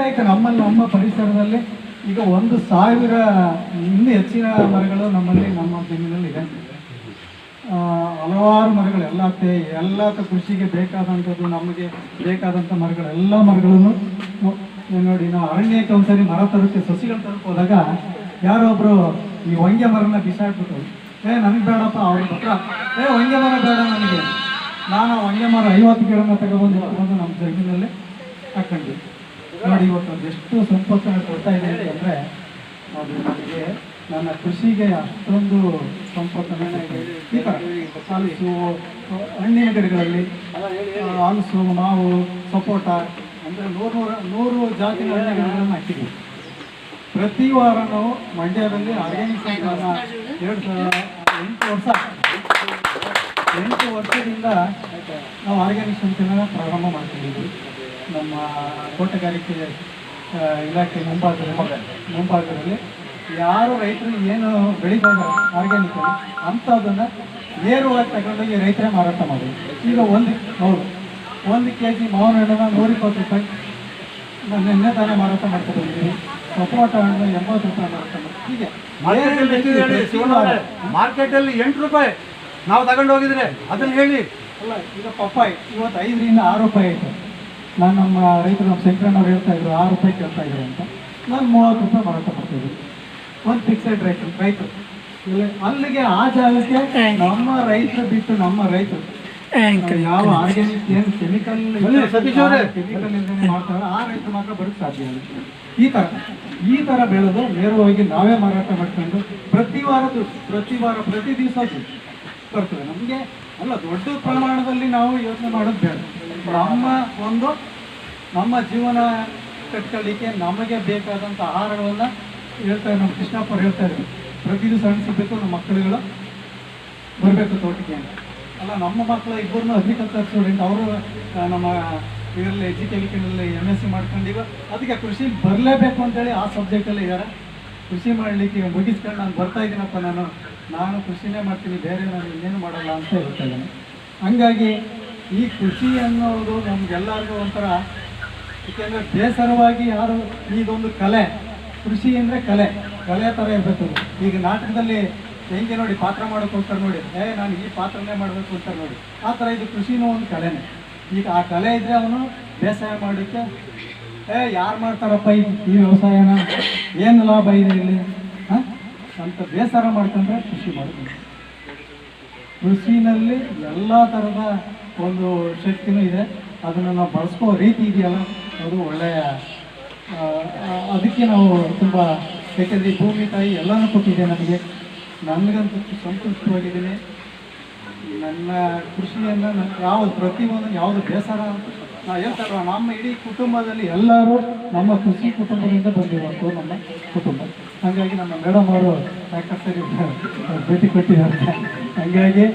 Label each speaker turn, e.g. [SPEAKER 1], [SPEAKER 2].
[SPEAKER 1] ಈಗ ನಮ್ಮ ಪರಿಸರದಲ್ಲಿ ಈಗ 1,000 ಇನ್ನೂ ಹೆಚ್ಚಿನ ಮರಗಳು ನಮ್ಮ ಜಮೀನಲ್ಲಿ ಇದೆ. ಹಲವಾರು ಮರಗಳು ಎಲ್ಲ ಕೃಷಿಗೆ ಬೇಕಾದಂಥದ್ದು, ನಮಗೆ ಬೇಕಾದಂಥ ಮರಗಳು, ಎಲ್ಲ ಮರಗಳನ್ನು ನೋಡಿ. ನಾವು ಅರಣ್ಯಕ್ಕೆ ಒಂದ್ಸರಿ ಮರ ತರೋಕ್ಕೆ ಸಸಿಗಳು ತರಕ್ಕೆ ಹೋದಾಗ ಯಾರೊಬ್ರು ಈ ಹೊಂಗೆ ಮರನ ಬಿಸಾಡ್ಬಿಟ್ಟು, ನನಗೆ ಬೇಡಪ್ಪ, ಅವ್ರ ಹತ್ರ ಹೊಂಗೆ ಮರ ಬೇಡ ನನಗೆ. ನಾನು ಹೊಂಗೆ ಮರ 50 ಗಿಡನ ತಗೊಬಂದು ನಮ್ಮ ಜಮೀನಲ್ಲಿ ಹಾಕೊಂಡ್ವಿ. ನೋಡಿ ಇವತ್ತು ಅದೆಷ್ಟು ಸಂಪತ್ತನ್ನು ಕೊಡ್ತಾ ಇದೆ ಅಂತಂದರೆ, ಅದು ನನಗೆ ನನ್ನ ಕೃಷಿಗೆ ಅಷ್ಟೊಂದು ಸಂಪತ್ತನ್ನು ಈ ಥರ ಹಲಸು, ಹಣ್ಣಿನ ಗಿಡಗಳಲ್ಲಿ ಹಲಸು, ಮಾವು, ಸಪೋಟ ಅಂದರೆ 100 ಜಾತಿಯ ಹಣ್ಣಿನ ಗಿಡಗಳನ್ನು ಹಾಕಿದ್ದೀವಿ. ಪ್ರತಿ ವಾರ ನಾವು ಮಂಡ್ಯದಲ್ಲಿ ಆರ್ಗ್ಯಾನಿಕ್ 8 ವರ್ಷದಿಂದ ನಾವು ಆರ್ಗ್ಯಾನಿಕ್ ಸಂತೆನ ಪ್ರಾರಂಭ ಮಾಡ್ತಿದ್ದೀವಿ. ನಮ್ಮ ತೋಟಗಾರಿಕೆ ಇಲಾಖೆ ಮುಂಭಾಗದಲ್ಲಿ ಯಾರು ರೈತರು ಏನು ಬೆಳೀತಾ ಇದ್ದಾರೆ ಆರ್ಗ್ಯಾನಿಕಲ್ಲಿ ಅಂಥದ್ದನ್ನು ನೇರವಾಗಿ ತಗೊಂಡೋಗಿ ರೈತರೇ ಮಾರಾಟ ಮಾಡಿ. ಈಗ ಒಂದು ಕೆಜಿ ಮಾವಿನ ಹಣ್ಣನ್ನು 120 ರೂಪಾಯಿ ನಾನು ನಿನ್ನೆ ತಾನೇ ಮಾರಾಟ ಮಾಡ್ತಾ ಬಂದಿದ್ದೀನಿ. ಸಪೋಟ ಹಣ್ಣು 80 ರೂಪಾಯಿ ಮಾರಾಟ ಮಾಡ್ತೀವಿ. ಹೀಗೆ
[SPEAKER 2] ಮಾರ್ಕೆಟಲ್ಲಿ 8 ರೂಪಾಯಿ ನಾವು ತಗೊಂಡು ಹೋಗಿದ್ರೆ ಅದನ್ನು ಹೇಳಿ.
[SPEAKER 1] ಅಲ್ಲ, ಈಗ ಪಪ್ಪಾಯಿ ಇವತ್ತು 5ರಿಂದ 6 ರೂಪಾಯಿ ಆಯಿತು. ನಮ್ಮ ರೈತರು, ನಮ್ಮ ಶಂಕರಣ್ಣವ್ರು ಹೇಳ್ತಾ ಇದ್ರು 6 ರೂಪಾಯಿ ಕೇಳ್ತಾ ಇದ್ರು ಅಂತ. ನಾನು 30 ರೂಪಾಯಿ ಮಾರಾಟ ಮಾಡ್ತಾಯಿದ್ವಿ. ಒಂದು ಫಿಕ್ಸೆಡ್ ರೈತರು ಇಲ್ಲಿ ಅಲ್ಲಿಗೆ ಆ ಜಾಗಕ್ಕೆ ನಮ್ಮ ರೈತರು ಬಿಟ್ಟು ನಮ್ಮ ರೈತರು ಯಾವ ಆರ್ಗ್ಯಾನಿಕ್ ಏನು ಕೆಮಿಕಲ್ ಇಲ್ಲದೇ ಮಾಡ್ತಾರೆ ಆ ರೈತರು ಮಾತ್ರ ಬರೋಕ್ಕೆ ಸಾಧ್ಯ ಆಗುತ್ತೆ. ಈ ಥರ ಬೆಳೆದು ನೇರವಾಗಿ ನಾವೇ ಮಾರಾಟ ಮಾಡ್ಕೊಂಡು ಪ್ರತಿ ಪ್ರತಿ ದಿವಸ ಬರ್ತದೆ ನಮಗೆ. ಅಲ್ಲ, ದೊಡ್ಡ ಪ್ರಮಾಣದಲ್ಲಿ ನಾವು ಯೋಚನೆ ಮಾಡೋದು ಬೇಡ. ನಮ್ಮ ಜೀವನ ಕಟ್ಕೊಳ್ಳಿಕ್ಕೆ ನಮಗೆ ಬೇಕಾದಂಥ ಆಹಾರಗಳನ್ನು ಹೇಳ್ತಾರೆ. ನಮ್ಮ ಕೃಷ್ಣಪ್ಪರು ಹೇಳ್ತಾ ಇದ್ರು, ಪ್ರತಿ ದಿವಸ ಹಣ್ಣು ಸಿಗಬೇಕು, ನಮ್ಮ ಮಕ್ಕಳುಗಳು ಬರಬೇಕು ತೋಟಕ್ಕೆ ಅಂತ. ಅಲ್ಲ, ನಮ್ಮ ಮಕ್ಕಳು ಇಬ್ಬರನ್ನು ಅಗ್ರಿಕಲ್ಚರ್ ಸ್ಟೂಡೆಂಟ್, ಅವರು ನಮ್ಮ ಇದರಲ್ಲಿ ಎಜುಕೇಷನಲ್ಲಿ MSc ಮಾಡ್ಕೊಂಡಿದ್ದು. ಅದಕ್ಕೆ ಕೃಷಿಗೆ ಬರಲೇಬೇಕು ಅಂತೇಳಿ ಆ ಸಬ್ಜೆಕ್ಟಲ್ಲಿ ಇದ್ದಾರೆ. ಕೃಷಿ ಮಾಡಲಿಕ್ಕೆ ಮುಗಿಸ್ಕೊಂಡು ನಾನು ಬರ್ತಾ ಇದ್ದೀನಪ್ಪ, ನಾನು ಕೃಷಿನೇ ಮಾಡ್ತೀನಿ, ಬೇರೆ ನಾನು ಇನ್ನೇನು ಮಾಡಲ್ಲ ಅಂತ ಹೇಳ್ತಾ ಇದ್ದೇನೆ. ಹಂಗಾಗಿ ಈ ಕೃಷಿ ಅನ್ನೋದು ನಮಗೆಲ್ಲರಿಗೂ ಒಂಥರ, ಏಕೆಂದರೆ ಬೇಸರವಾಗಿ ಯಾರು ಇದೊಂದು ಕಲೆ, ಕೃಷಿ ಅಂದರೆ ಕಲೆ ಥರ ಇರಬೇಕು. ಈಗ ನಾಟಕದಲ್ಲಿ ಹೆಂಗೆ ನೋಡಿ ಪಾತ್ರ ಮಾಡೋಕೆ ಹೋಗ್ತಾರೆ ನೋಡಿ, ನಾನು ಈ ಪಾತ್ರನೇ ಮಾಡಬೇಕು ಅಂತಾರೆ ನೋಡಿ, ಆ ಥರ ಇದು ಕೃಷಿನೂ ಒಂದು ಕಲೆನೇ. ಈಗ ಆ ಕಲೆ ಇದ್ದರೆ ಅವನು ಬೇಸಾಯ ಮಾಡೋಕ್ಕೆ ಯಾರು ಮಾಡ್ತಾರಪ್ಪ ಈ ವ್ಯವಸಾಯನ, ಏನು ಲಾಭ ಇದೆ ಇಲ್ಲಿ ಅಂತ ಬೇಸರ ಮಾಡ್ಕೊಂಡ್ರೆ ಕೃಷಿ ಮಾಡ್ಕೊಂಡು. ಕೃಷಿನಲ್ಲಿ ಎಲ್ಲ ಥರದ ಒಂದು ಶಕ್ತಿನೂ ಇದೆ. ಅದನ್ನು ನಾವು ಬಳಸ್ಕೋ ರೀತಿ ಇದೆಯಲ್ಲ, ಅದು ಒಳ್ಳೆಯ, ಅದಕ್ಕೆ ನಾವು ತುಂಬ, ಯಾಕೆಂದರೆ ಈ ಭೂಮಿ ತಾಯಿ ಎಲ್ಲನೂ ಕೊಟ್ಟಿದೆ ನನಗಂತೂ ಸಂತುಷ್ಟವಾಗಿದ್ದೀನಿ. ನನ್ನ ಕೃಷಿಯನ್ನು ಪ್ರತಿಯೊಂದು ಯಾವುದು ಬೇಸರ ಅಂತ ನಾವು ಹೇಳ್ತಾರಲ್ಲ, ನಮ್ಮ ಇಡೀ ಕುಟುಂಬದಲ್ಲಿ ಎಲ್ಲರೂ ನಮ್ಮ ಕೃಷಿ ಕುಟುಂಬದಿಂದ ಬಂದಿರುವಂಥ ನಮ್ಮ ಕುಟುಂಬ. ಹಾಗಾಗಿ ನಮ್ಮ ಮೇಡಮ್ ಅವರು ಯಾಕಂದ್ರೆ ಭೇಟಿ ಕೊಟ್ಟಿದ್ದಾರೆ. ಹಾಗಾಗಿ